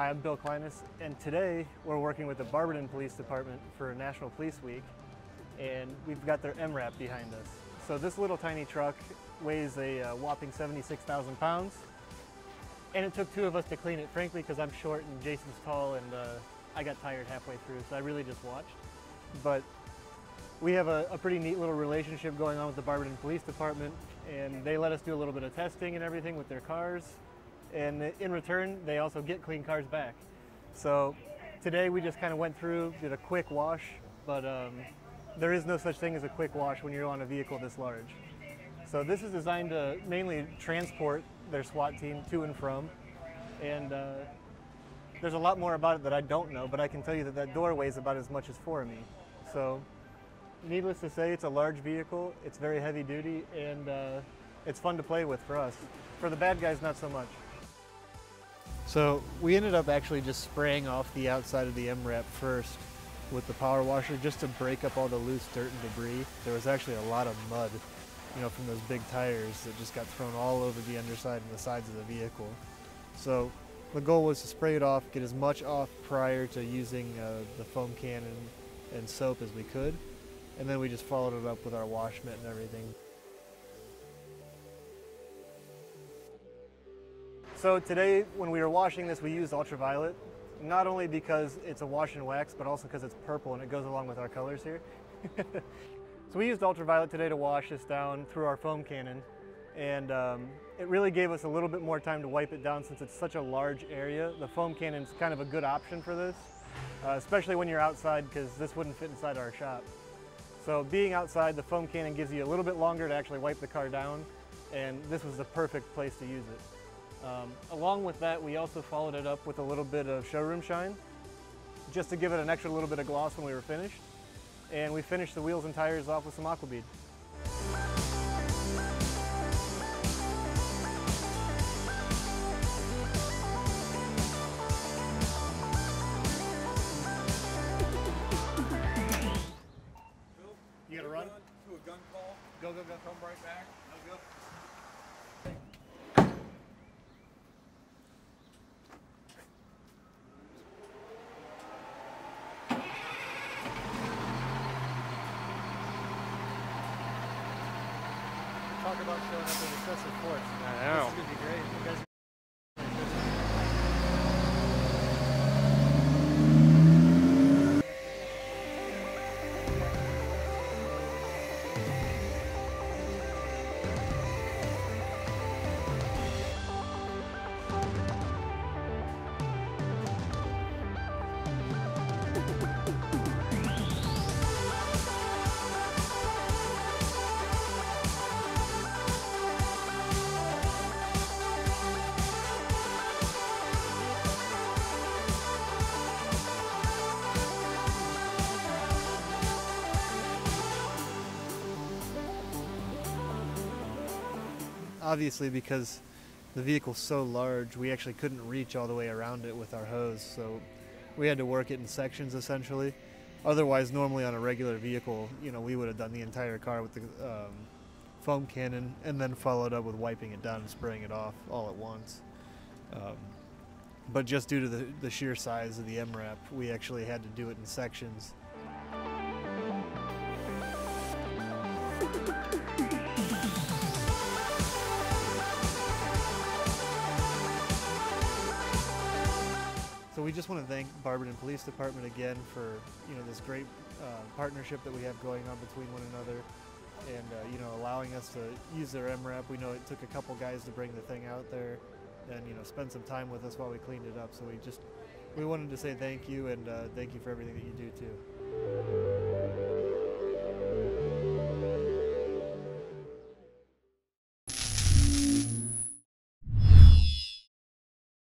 Hi, I'm Bill Kleinis, and today we're working with the Barberton Police Department for National Police Week, and we've got their MRAP behind us. So this little tiny truck weighs a whopping 76,000 pounds, and it took two of us to clean it, frankly, because I'm short and Jason's tall, and I got tired halfway through, so I really just watched. But we have a pretty neat little relationship going on with the Barberton Police Department, and they let us do a little bit of testing and everything with their cars. And in return, they also get clean cars back. So today we just kind of went through, did a quick wash, but there is no such thing as a quick wash when you're on a vehicle this large. So this is designed to mainly transport their SWAT team to and from. And there's a lot more about it that I don't know, but I can tell you that that door weighs about as much as four of me. So needless to say, it's a large vehicle, it's very heavy duty, and it's fun to play with for us. For the bad guys, not so much. So we ended up actually just spraying off the outside of the MRAP first with the power washer just to break up all the loose dirt and debris. There was actually a lot of mud, from those big tires that just got thrown all over the underside and the sides of the vehicle. So the goal was to spray it off, get as much off prior to using the foam can and soap as we could, and then we just followed it up with our wash mitt and everything. So today, when we were washing this, we used ultraviolet, not only because it's a wash and wax, but also because it's purple and it goes along with our colors here. So we used ultraviolet today to wash this down through our foam cannon, and it really gave us a little bit more time to wipe it down since it's such a large area. The foam cannon's kind of a good option for this, especially when you're outside, because this wouldn't fit inside our shop. So being outside, the foam cannon gives you a little bit longer to actually wipe the car down, and this was the perfect place to use it. Along with that, we also followed it up with a little bit of Showroom Shine, just to give it an extra little bit of gloss when we were finished. And we finished the wheels and tires off with some Aquabead. You gotta run? To a gun call. Go, go, go. Come right back. Go. Talk about showing up with excessive force. I know. This is gonna be great. You guys obviously, because the vehicle's so large, we actually couldn't reach all the way around it with our hose, so we had to work it in sections essentially. Otherwise, normally on a regular vehicle, we would have done the entire car with the foam cannon and then followed up with wiping it down and spraying it off all at once. But just due to the sheer size of the MRAP, we actually had to do it in sections. So we just want to thank Barberton Police Department again for this great partnership that we have going on between one another, and allowing us to use their MRAP. We know it took a couple guys to bring the thing out there, and spend some time with us while we cleaned it up. So we wanted to say thank you, and thank you for everything that you do too.